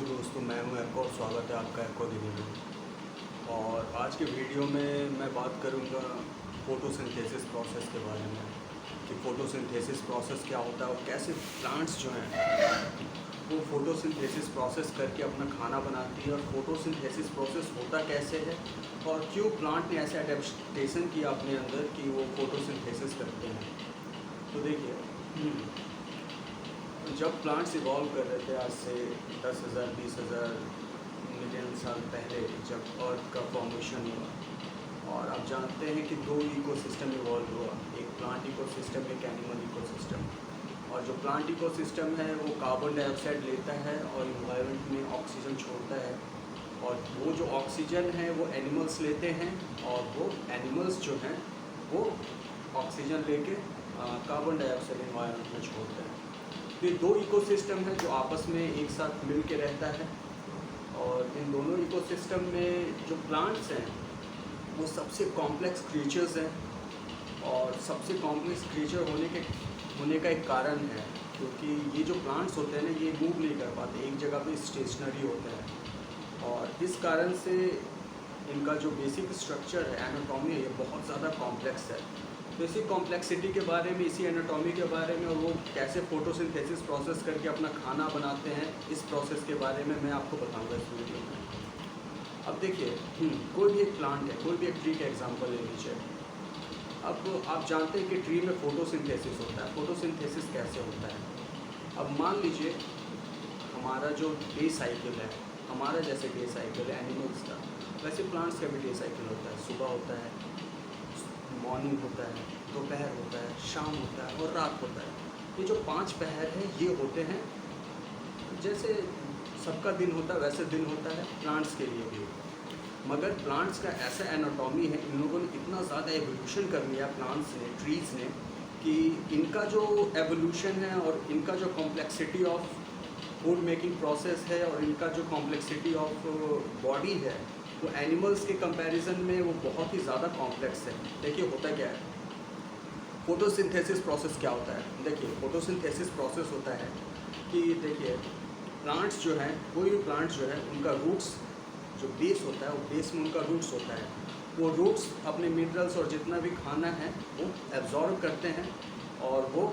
दोस्तों, मैं हूं एको और स्वागत है आपका एको दीदी में। और आज के वीडियो में मैं बात करूंगा फोटोसिंथेसिस प्रोसेस के बारे में कि फोटोसिंथेसिस प्रोसेस क्या होता है और कैसे प्लांट्स जो हैं वो फोटोसिंथेसिस प्रोसेस करके अपना खाना बनाती है, और फोटोसिंथेसिस प्रोसेस होता कैसे है और क्यों प्लांट ने ऐसे अडेप्टेशन किया अपने अंदर कि वो फोटोसिंथेसिस करते हैं। तो देखिए, जब प्लांट्स इवॉल्व कर रहे थे आज से 10,000 20,000 मिलियन साल पहले, जब अर्थ का फॉर्मेशन हुआ, और आप जानते हैं कि दो इकोसिस्टम इवॉल्व हुआ, एक प्लांट इकोसिस्टम, एक एनिमल इकोसिस्टम। और जो प्लांट इकोसिस्टम है वो कार्बन डाइऑक्साइड लेता है और इन्वायरमेंट में ऑक्सीजन छोड़ता है, और वो जो ऑक्सीजन है वो एनिमल्स लेते हैं, और वो एनिमल्स जो हैं वो ऑक्सीजन लेके कार्बन डाइऑक्साइड इन्वायरमेंट में छोड़ते हैं। तो ये दो इकोसिस्टम है जो आपस में एक साथ मिल के रहता है, और इन दोनों इकोसिस्टम में जो प्लांट्स हैं वो सबसे कॉम्प्लेक्स क्रिएचर्स हैं, और सबसे कॉम्प्लेक्स क्रिएचर होने का एक कारण है क्योंकि ये जो प्लांट्स होते हैं ना, ये मूव नहीं कर पाते, एक जगह पे स्टेशनरी होते हैं, और इस कारण से इनका जो बेसिक स्ट्रक्चर है, एनाटॉमी है, ये बहुत ज़्यादा कॉम्प्लेक्स है। तो इसी कॉम्प्लेक्सिटी के बारे में, इसी एनाटॉमी के बारे में, और वो कैसे फोटोसिंथेसिस प्रोसेस करके अपना खाना बनाते हैं, इस प्रोसेस के बारे में मैं आपको बताऊंगा इस वीडियो में। अब देखिए, कोई भी एक प्लांट है, कोई भी एक ट्री का एग्जांपल ले लीजिए। अब आप जानते हैं कि ट्री में फोटोसिंथेसिस होता है। फोटोसिंथेसिस कैसे होता है? अब मान लीजिए हमारा जो डे साइकिल है, हमारा जैसे डे साइकिल है एनिमल्स का, वैसे प्लांट्स का भी डे साइकिल होता है। सुबह होता है, मॉर्निंग होता है, दोपहर होता है, शाम होता है और रात होता है। ये जो 5 पहर हैं ये होते हैं, जैसे सबका दिन होता है वैसे दिन होता है प्लांट्स के लिए भी। मगर प्लांट्स का ऐसा एनाटॉमी है, इन लोगों ने इतना ज़्यादा एवोल्यूशन कर लिया प्लांट्स ने, ट्रीज़ ने, कि इनका जो एवोल्यूशन है और इनका जो complexity of food making process है और इनका जो कॉम्प्लेक्सिटी ऑफ बॉडी है वो एनिमल्स के कंपैरिजन में वो बहुत ही ज़्यादा कॉम्प्लेक्स है। देखिए होता क्या है, फोटोसिंथेसिस प्रोसेस क्या होता है। देखिए फोटोसिंथेसिस प्रोसेस होता है कि देखिए प्लांट्स जो हैं, कोई भी प्लांट्स जो है उनका रूट्स जो बेस होता है, वो बेस में उनका रूट्स होता है। वो रूट्स अपने मिनरल्स और जितना भी खाना है वो एब्जॉर्ब करते हैं, और वो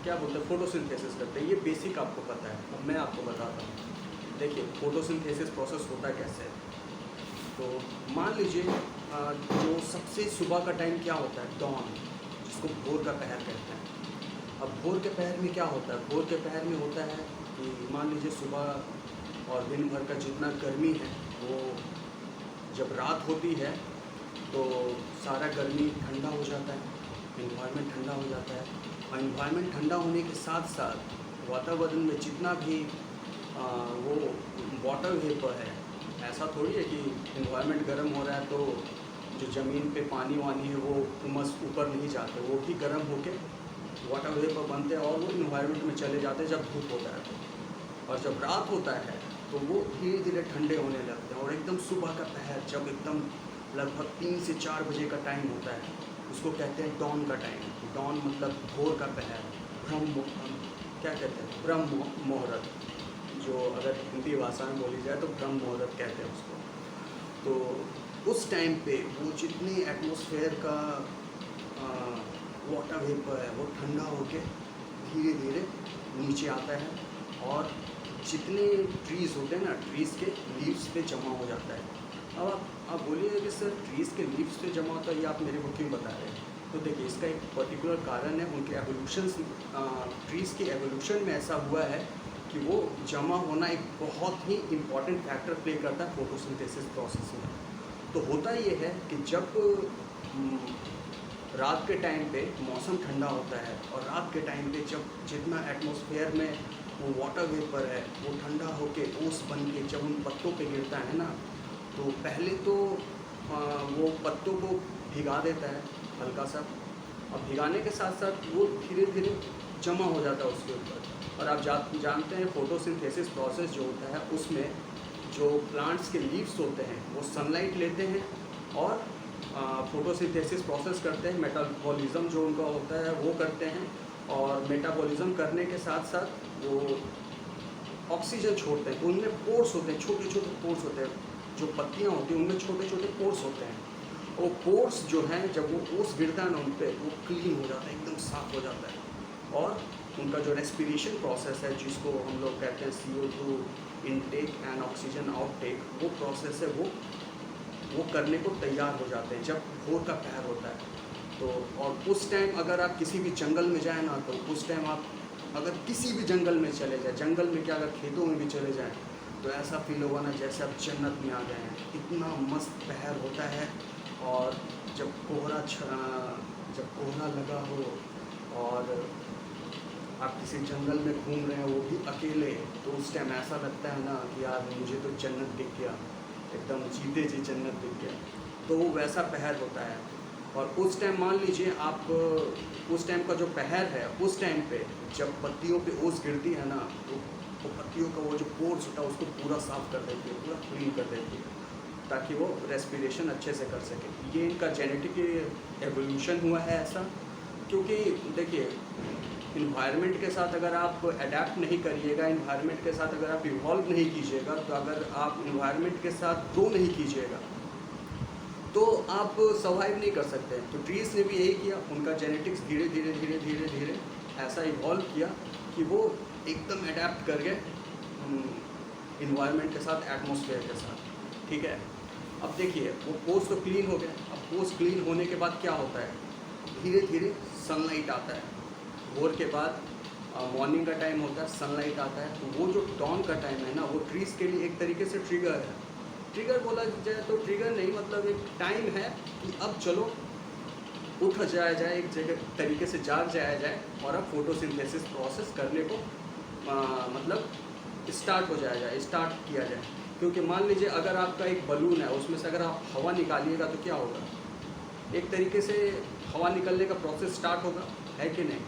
क्या बोलते हैं, फोटोसिंथेसिस करते हैं। ये बेसिक आपको पता है। अब मैं आपको बताता हूँ। देखिए फोटोसिंथेसिस प्रोसेस होता कैसे है। तो मान लीजिए जो सबसे सुबह का टाइम क्या होता है, डॉन, जिसको भोर का पहर कहते हैं। अब भोर के पहर में क्या होता है? भोर के पहर में होता है कि मान लीजिए सुबह और दिन भर का जितना गर्मी है वो जब रात होती है तो सारा गर्मी ठंडा हो जाता है, इन्वायरमेंट ठंडा हो जाता है, और इन्वायरमेंट ठंडा होने के साथ साथ वातावरण में जितना भी वो वाटर वेपर है, ऐसा थोड़ी है कि इन्वायरमेंट गर्म हो रहा है तो जो ज़मीन पे पानी वानी है वो उमस ऊपर नहीं जाते, वो भी गर्म होके वाटर वेपर बनते हैं और वो इन्वायरमेंट में चले जाते हैं जब धूप होता है तो। और जब रात होता है तो वो धीरे धीरे ठंडे होने लगते हैं, और एकदम सुबह का पहर जब एकदम लगभग 3 से 4 बजे का टाइम होता है, उसको कहते हैं डॉन का टाइम। डॉन मतलब भोर का पहर, क्या कहते हैं, ब्रह्म मुहूर्त, जो अगर हिंदी भाषा में बोली जाए तो ब्रह्म मुहूर्त कहते हैं उसको। तो उस टाइम पे वो जितनी एटमॉस्फेयर का वाटर वेपर है वो ठंडा होके धीरे धीरे नीचे आता है, और जितने ट्रीज़ होते हैं ना, ट्रीज़ के लीव्स पे जमा हो जाता है। अब आप बोलिए कि सर ट्रीज़ के लीव्स पे जमा होता है, ये आप मेरे को क्यों बता रहे हैं? तो देखिए इसका एक पर्टिकुलर कारण है, उनके एवोल्यूशन, ट्रीज़ के एवोल्यूशन में ऐसा हुआ है कि वो जमा होना एक बहुत ही इम्पॉर्टेंट फैक्टर प्ले करता है फोटोसिंथेसिस प्रोसेस में। तो होता ये है कि जब रात के टाइम पे मौसम ठंडा होता है, और रात के टाइम पे जब जितना एटमॉस्फेयर में वो वाटर वेपर है वो ठंडा होके ओस बन के जब उन पत्तों पे गिरता है ना, तो पहले तो वो पत्तों को भिगा देता है हल्का सा, और भिगाने के साथ साथ वो धीरे धीरे जमा हो जाता है उसके ऊपर। और आप जानते हैं फोटोसिंथेसिस प्रोसेस जो होता है उसमें जो प्लांट्स के लीव्स होते हैं वो सनलाइट लेते हैं और फोटोसिंथेसिस प्रोसेस करते हैं, मेटाबॉलिज्म जो उनका होता है वो करते हैं, और मेटाबॉलिज्म करने के साथ साथ वो ऑक्सीजन छोड़ते हैं, तो उनमें पोर्स होते हैं, छोटे छोटे पोर्स होते हैं। जो पत्तियाँ होती हैं उनमें छोटे छोटे पोर्स होते हैं। वो पोर्स जो हैं जब वो ओस गिरता है ना उन पे, वो क्लीन हो जाता है, एकदम साफ हो जाता है। और उनका जो रेस्पिरेशन प्रोसेस है, जिसको हम लोग कहते हैं CO2 intake and oxygen outtake, वो प्रोसेस है, वो करने को तैयार हो जाते हैं जब भोर का पहर होता है। तो और उस टाइम अगर आप किसी भी जंगल में जाएँ ना, तो उस टाइम आप अगर किसी भी जंगल में चले जाएँ, जंगल में क्या अगर खेतों में भी चले जाएँ, तो ऐसा फील होगा ना जैसे आप जन्नत में आ गए हैं। इतना मस्त पहर होता है। और जब कोहरा लगा हो और आप किसी जंगल में घूम रहे हैं, वो भी अकेले, तो उस टाइम ऐसा लगता है ना कि यार मुझे तो जन्नत दिख गया, एकदम जीते जी जन्नत दिख गया। तो वो वैसा पहर होता है। और उस टाइम मान लीजिए आप, उस टाइम का जो पहर है, उस टाइम पे जब पत्तियों पे ओस गिरती है ना, तो पत्तियों का वो जो पोर्स होता है उसको पूरा साफ़ कर देती है, पूरा क्लीन कर देती है, ताकि वो रेस्पिरेशन अच्छे से कर सके। ये इनका जेनेटिक एवोल्यूशन हुआ है ऐसा। क्योंकि देखिए, इन्वायरमेंट के साथ अगर आप अडेप्ट नहीं करिएगा, इन्वायरमेंट के साथ अगर आप इवॉल्व नहीं कीजिएगा, तो अगर आप इन्वायरमेंट के साथ ग्रो नहीं कीजिएगा, तो आप सर्वाइव नहीं कर सकते। तो ट्रीज़ ने भी यही किया, उनका जेनेटिक्स धीरे धीरे धीरे धीरे धीरे ऐसा इवॉल्व किया कि वो एकदम अडेप्ट कर गए इन्वायरमेंट के साथ, एटमॉस्फेयर के साथ। ठीक है, अब देखिए वो पोर्स तो क्लीन हो गए। अब पोर्स क्लीन होने के बाद क्या होता है, धीरे धीरे सनलाइट आता है। भोर के बाद मॉर्निंग का टाइम होता है, सनलाइट आता है। तो वो जो डॉन का टाइम है ना, वो ट्रीज़ के लिए एक तरीके से ट्रिगर है। ट्रिगर बोला जाए तो ट्रिगर नहीं, मतलब एक टाइम है कि अब चलो उठ जाया जाए, एक जगह तरीके से जाग जाया जाए और अब फोटोसिंथेसिस प्रोसेस करने को मतलब स्टार्ट हो जाया जाए, स्टार्ट किया जाए। क्योंकि मान लीजिए अगर आपका एक बलून है, उसमें से अगर आप हवा निकालिएगा तो क्या होगा, एक तरीके से हवा निकलने का प्रोसेस स्टार्ट होगा, है कि नहीं।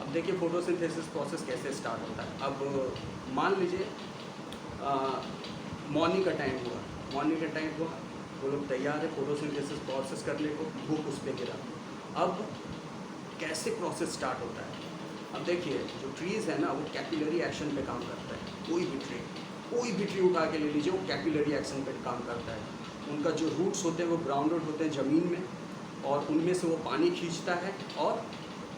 अब देखिए फोटोसिंथेसिस प्रोसेस कैसे स्टार्ट होता है। अब मान लीजिए मॉर्निंग का टाइम हुआ, मॉर्निंग का टाइम हुआ, वो लोग तैयार है फोटोसिंथेसिस प्रोसेस करने को, धूप उस पर गिरा। अब कैसे प्रोसेस स्टार्ट होता है, अब देखिए जो ट्रीज़ है ना, वो कैपिलरी एक्शन पे काम करता है। कोई भी ट्री उठा के ले लीजिए, वो कैपिलरी एक्शन पे काम करता है। उनका जो रूट्स होते हैं वो ग्राउंडेड होते हैं ज़मीन में, और उनमें से वो पानी खींचता है और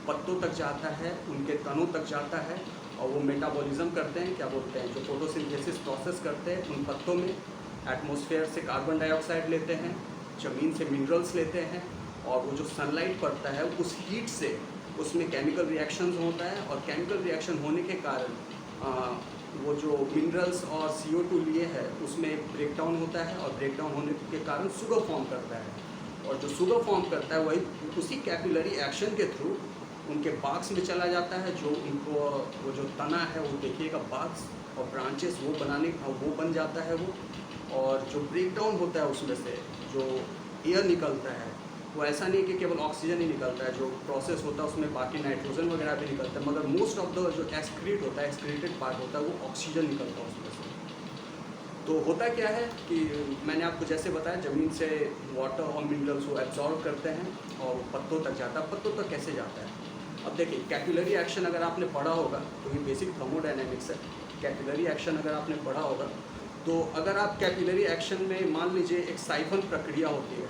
पत्तों तक जाता है, उनके तनों तक जाता है, और वो मेटाबॉलिज्म करते हैं, क्या बोलते हैं, जो फोटोसिंथेसिस प्रोसेस करते हैं। उन पत्तों में एटमॉस्फेयर से कार्बन डाइऑक्साइड लेते हैं, ज़मीन से मिनरल्स लेते हैं, और वो जो सनलाइट पड़ता है उस हीट से उसमें केमिकल रिएक्शंस होता है, और केमिकल रिएक्शन होने के कारण वो जो मिनरल्स और CO2 लिए है उसमें ब्रेकडाउन होता है, और ब्रेकडाउन होने के कारण शुगर फॉर्म करता है। और जो शुगर फॉर्म करता है वही उसी कैपिलरी एक्शन के थ्रू उनके बाक्स में चला जाता है। जो उनको वो जो तना है वो देखिएगा बाक्स और ब्रांचेस वो बन जाता है वो। और जो ब्रेकडाउन होता है उसमें से जो एयर निकलता है, वो ऐसा नहीं कि केवल ऑक्सीजन ही निकलता है, जो प्रोसेस होता है उसमें बाकी नाइट्रोजन वगैरह भी निकलता है, मगर मोस्ट ऑफ द जो एक्सक्रीट होता है, एक्सक्रीटेड पार्ट होता है, वो ऑक्सीजन निकलता है उसमें से। तो होता क्या है कि मैंने आपको जैसे बताया, ज़मीन से वाटर और मिनरल्स वो एब्जॉर्ब करते हैं और वो पत्तों तक जाता है। पत्तों तक कैसे जाता है, अब देखिए कैपिलरी एक्शन अगर आपने पढ़ा होगा, तो ये बेसिक थर्मोडायनेमिक्स है। कैपिलरी एक्शन अगर आपने पढ़ा होगा, तो अगर आप कैपिलरी एक्शन में मान लीजिए एक साइफन प्रक्रिया होती है।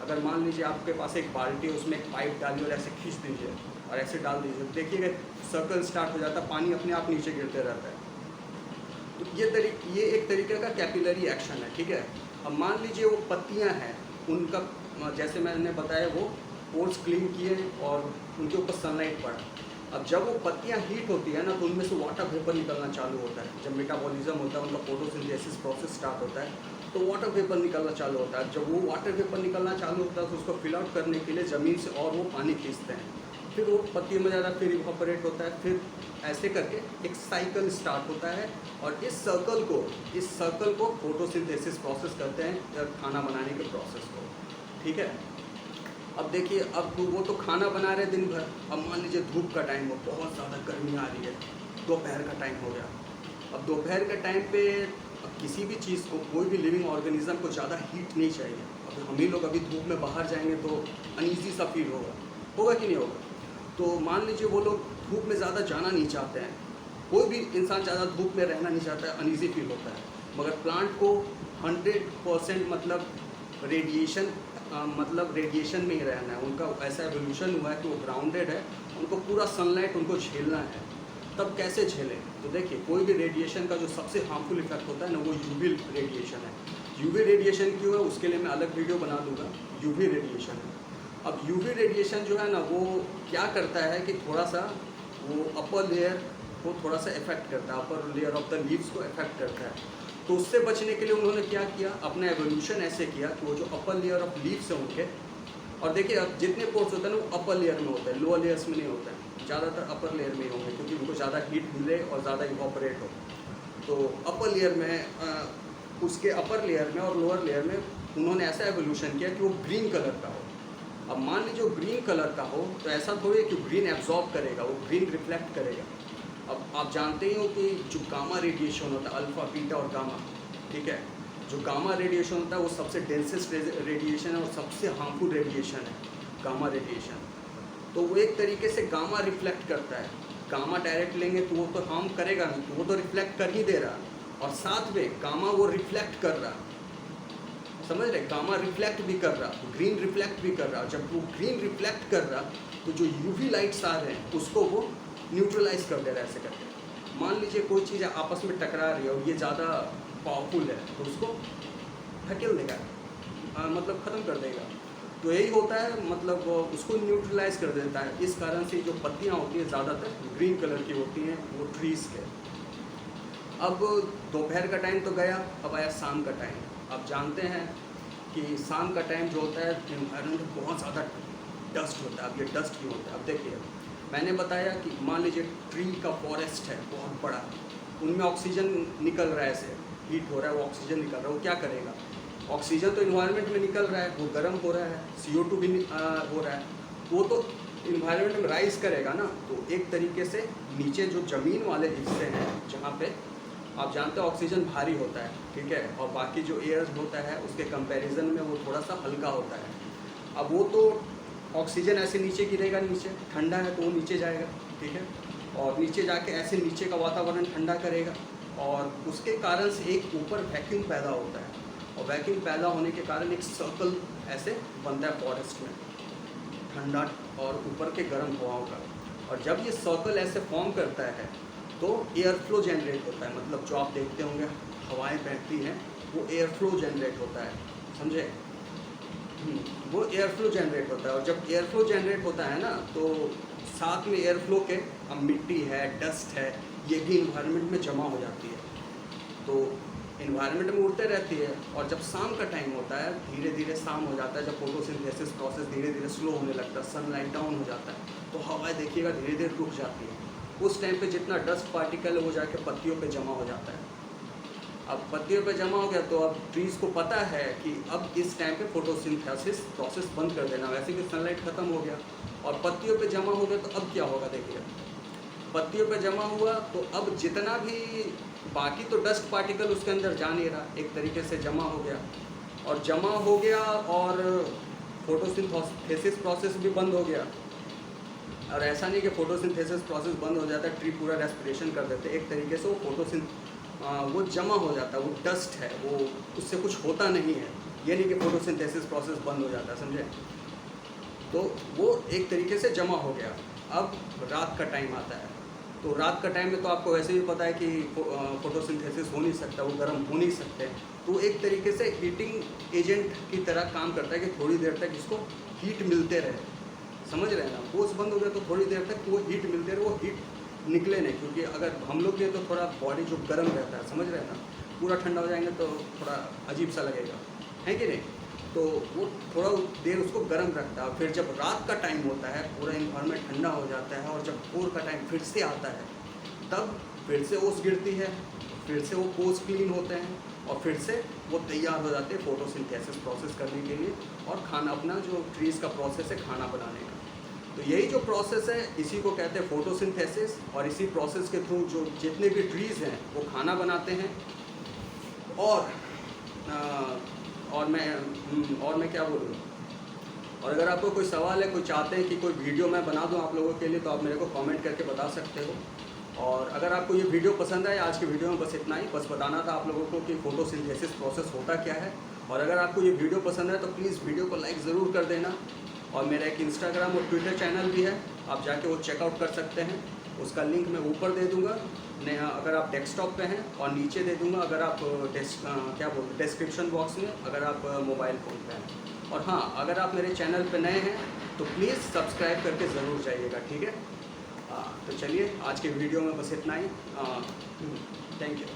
अगर मान लीजिए आपके पास एक बाल्टी है, उसमें एक पाइप डालिए और ऐसे खींच दीजिए और ऐसे डाल दीजिए, देखिएगा सर्कल स्टार्ट हो जाता है, पानी अपने आप नीचे गिरते रहता है। तो ये एक तरीके का कैपिलरी एक्शन है, ठीक है। अब मान लीजिए वो पत्तियां हैं, उनका जैसे मैंने बताया वो पोर्स क्लीन किए और उनके ऊपर सनलाइट पड़ा। अब जब वो पत्तियां हीट होती है ना, तो उनमें से वाटर वेपर निकलना चालू होता है। जब मेटाबॉलिज्म होता है, उनका फोटोसिंथेसिस प्रोसेस स्टार्ट होता है, तो वाटर वेपर निकलना चालू होता है। जब वो वाटर वेपर निकलना चालू होता है, तो उसको फिल आउट करने के लिए ज़मीन से और वो पानी खींचते हैं, फिर वो पत्तियों में ज़्यादा, फिर इवापोरेट होता है, फिर ऐसे करके एक साइकिल स्टार्ट होता है। और इस सर्कल को फोटोसिंथेसिस प्रोसेस करते हैं, खाना बनाने के प्रोसेस को, ठीक है। अब देखिए, अब वो तो खाना बना रहे दिन भर। अब मान लीजिए धूप का टाइम हो, बहुत ज़्यादा गर्मी आ रही है, दोपहर का टाइम हो गया। अब दोपहर के टाइम पे किसी भी चीज़ को, कोई भी लिविंग ऑर्गेनिज्म को ज़्यादा हीट नहीं चाहिए। अब हम ही लोग अभी धूप में बाहर जाएंगे तो अनईजी सा फील होगा कि नहीं होगा। तो मान लीजिए वो लोग धूप में ज़्यादा जाना नहीं चाहते हैं, कोई भी इंसान ज़्यादा धूप में रहना नहीं चाहता है, अनईजी फील होता है। मगर प्लांट को 100% मतलब रेडिएशन में ही रहना है। उनका ऐसा एवोल्यूशन हुआ है कि वो ग्राउंडेड है, उनको पूरा सनलाइट उनको झेलना है। तब कैसे झेलें? तो देखिए, कोई भी रेडिएशन का जो सबसे हार्मफुल इफेक्ट होता है ना, वो यूवी रेडिएशन है। यूवी रेडिएशन क्यों है, उसके लिए मैं अलग वीडियो बना दूंगा। यूवी रेडिएशन है। अब यूवी रेडिएशन जो है ना, वो क्या करता है कि थोड़ा सा वो अपर लेयर को थोड़ा सा इफेक्ट करता है, upper layer of the leaves को इफेक्ट करता है। तो उससे बचने के लिए उन्होंने क्या किया, अपना एवोल्यूशन ऐसे किया कि वो जो अपर लेयर ऑफ लीव्स है उनके, और देखिए अब जितने पोर्स होते हैं ना वो अपर लेयर में होते हैं, लोअर लेयर्स में नहीं होता है। ज़्यादातर अपर लेयर में ही होंगे क्योंकि उनको ज़्यादा हीट मिले और ज़्यादा इवॉपरेट हो। तो अपर लेयर में उसके अपर लेयर में और लोअर लेयर में उन्होंने ऐसा एवोल्यूशन किया कि वो ग्रीन कलर का हो। अब मान लीजिए वो ग्रीन कलर का हो तो ऐसा थोड़ी है कि ग्रीन एब्जॉर्ब करेगा, वो ग्रीन रिफ्लेक्ट करेगा। अब आप जानते ही हो कि जो गामा रेडिएशन होता है, अल्फ़ा बीटा और गामा, ठीक है, जो गामा रेडिएशन होता है वो सबसे डेंसेस्ट रेडिएशन है और सबसे हार्मफुल रेडिएशन है गामा रेडिएशन। तो वो एक तरीके से गामा रिफ्लेक्ट करता है। गामा डायरेक्ट लेंगे तो वो तो हार्म करेगा नहीं, तो वो तो रिफ्लेक्ट कर ही दे रहा, और साथ में गामा वो रिफ्लेक्ट कर रहा, समझ रहे, गामा रिफ्लेक्ट भी कर रहा, ग्रीन रिफ्लेक्ट भी कर रहा। जब वो ग्रीन रिफ्लेक्ट कर रहा तो जो यूवी लाइट्स आ रहे हैं उसको वो न्यूट्रलाइज कर दे रहा है ऐसे करके। मान लीजिए कोई चीज़ आपस में टकरा रही है और ये ज़्यादा पावरफुल है तो उसको धकेल देगा, मतलब ख़त्म कर देगा। तो यही होता है, मतलब उसको न्यूट्रलाइज कर देता है। इस कारण से जो पत्तियाँ होती हैं ज़्यादातर ग्रीन कलर की होती हैं वो ट्रीज़ के। अब दोपहर का टाइम तो गया, अब आया शाम का टाइम। अब जानते हैं कि शाम का टाइम जो होता है एनवायरनमेंट में बहुत ज़्यादा डस्ट होता है। अब ये डस्ट क्यों होता है? अब देखिए, मैंने बताया कि मान लीजिए ट्री का फॉरेस्ट है बहुत बड़ा, उनमें ऑक्सीजन निकल रहा है, ऐसे हीट हो रहा है, वो ऑक्सीजन निकल रहा है, वो क्या करेगा? ऑक्सीजन तो इन्वायरमेंट में निकल रहा है, वो गर्म हो रहा है, CO2 भी हो रहा है, वो तो इन्वायरमेंट में राइज करेगा ना। तो एक तरीके से नीचे जो ज़मीन वाले हिस्से हैं जहाँ पे आप जानते हो ऑक्सीजन भारी होता है, ठीक है, और बाकी जो एयर होता है उसके कंपैरिजन में वो थोड़ा सा हल्का होता है। अब वो तो ऑक्सीजन ऐसे नीचे गिरेगा, नीचे ठंडा है तो वो नीचे जाएगा, ठीक है, और नीचे जाके ऐसे नीचे का वातावरण ठंडा करेगा, और उसके कारण से एक ऊपर वैक्यूम पैदा होता है, और वैक्यूम पैदा होने के कारण एक सर्कल ऐसे बनता है फॉरेस्ट में, ठंडा और ऊपर के गर्म हवाओं का। और जब ये सर्कल ऐसे फॉर्म करता है तो एयर फ्लो जनरेट होता है, मतलब जो आप देखते होंगे हवाएं बहती हैं वो एयर फ्लो जनरेट होता है, समझे? वो एयर फ्लो जनरेट होता है, और जब एयर फ्लो जनरेट होता है ना तो साथ में एयर फ्लो के अब मिट्टी है, डस्ट है, ये भी इन्वायरमेंट में जमा हो जाती है, तो इन्वायरमेंट में उड़ते रहती है। और जब शाम का टाइम होता है, धीरे धीरे शाम हो जाता है, जब फोटोसिंथेसिस प्रोसेस धीरे धीरे स्लो होने लगता है, सनलाइट डाउन हो जाता है, तो हवाएं देखिएगा धीरे धीरे रुक जाती है। उस टाइम पे जितना डस्ट पार्टिकल है वो जाके पत्तियों पे जमा हो जाता है। अब पत्तियों पे जमा हो गया तो अब ट्रीज़ को पता है कि अब इस टाइम पे फोटोसिंथेसिस प्रोसेस बंद कर देना, वैसे भी सनलाइट ख़त्म हो गया और पत्तियों पे जमा हो गया, तो अब क्या होगा? देखिए, पत्तियों पे जमा हुआ तो अब जितना भी बाकी तो डस्ट पार्टिकल उसके अंदर जा नहीं रहा, एक तरीके से जमा हो गया, और जमा हो गया और फोटोसिंथेसिस प्रोसेस भी बंद हो गया। और ऐसा नहीं कि फोटोसिंथेसिस प्रोसेस बंद हो जाता है, ट्री पूरा रेस्पिरेशन कर देते, एक तरीके से वो जमा हो जाता है, वो डस्ट है, वो उससे कुछ होता नहीं है, ये नहीं कि फोटोसिंथेसिस प्रोसेस बंद हो जाता है, समझे? तो वो एक तरीके से जमा हो गया। अब रात का टाइम आता है, तो रात का टाइम में तो आपको वैसे भी पता है कि फोटोसिंथेसिस हो नहीं सकता, वो गर्म हो नहीं सकते, तो एक तरीके से हीटिंग एजेंट की तरह काम करता है कि थोड़ी देर तक इसको हीट मिलते रहे, समझ रहे हैं ना? फोर्स बंद हो गया तो थोड़ी देर तक वो हीट मिलते रहे, वो हीट निकले नहीं, क्योंकि अगर हम लोग के तो थोड़ा बॉडी जो गर्म रहता है, समझ रहे हैं ना, पूरा ठंडा हो जाएंगे तो थोड़ा अजीब सा लगेगा, है कि नहीं? तो वो थोड़ा देर उसको गर्म रखता है। फिर जब रात का टाइम होता है, पूरा इन्वायरमेंट ठंडा हो जाता है, और जब भोर का टाइम फिर से आता है, तब फिर से ओस गिरती है, फिर से वो पोर्स क्लीन होते हैं, और फिर से वो तैयार हो जाते हैं फोटोसिंथेसिस प्रोसेस करने के लिए, और खाना, अपना जो ट्रीज़ का प्रोसेस है खाना बनाने का। तो यही जो प्रोसेस है इसी को कहते हैं फोटोसिंथेसिस, और इसी प्रोसेस के थ्रू जो जितने भी ट्रीज़ हैं वो खाना बनाते हैं। और मैं क्या बोलूँ, और अगर आपको कोई सवाल है, कोई चाहते हैं कि कोई वीडियो मैं बना दूं आप लोगों के लिए, तो आप मेरे को कमेंट करके बता सकते हो। और अगर आपको ये वीडियो पसंद आए, आज की वीडियो में बस इतना ही, बस बताना था आप लोगों को कि फोटोसिंथेसिस प्रोसेस होता क्या है। और अगर आपको ये वीडियो पसंद है तो प्लीज़ वीडियो को लाइक ज़रूर कर देना। और मेरा एक इंस्टाग्राम और ट्विटर चैनल भी है, आप जाके वो चेकआउट कर सकते हैं। उसका लिंक मैं ऊपर दे दूँगा अगर आप डेस्कटॉप पे हैं, और नीचे दे दूँगा अगर आप डिस्क्रिप्शन बॉक्स में अगर आप मोबाइल फ़ोन पे हैं। और हाँ, अगर आप मेरे चैनल पे नए हैं तो प्लीज़ सब्सक्राइब करके ज़रूर जाइएगा, ठीक है। तो चलिए आज के वीडियो में बस इतना ही। Thank you.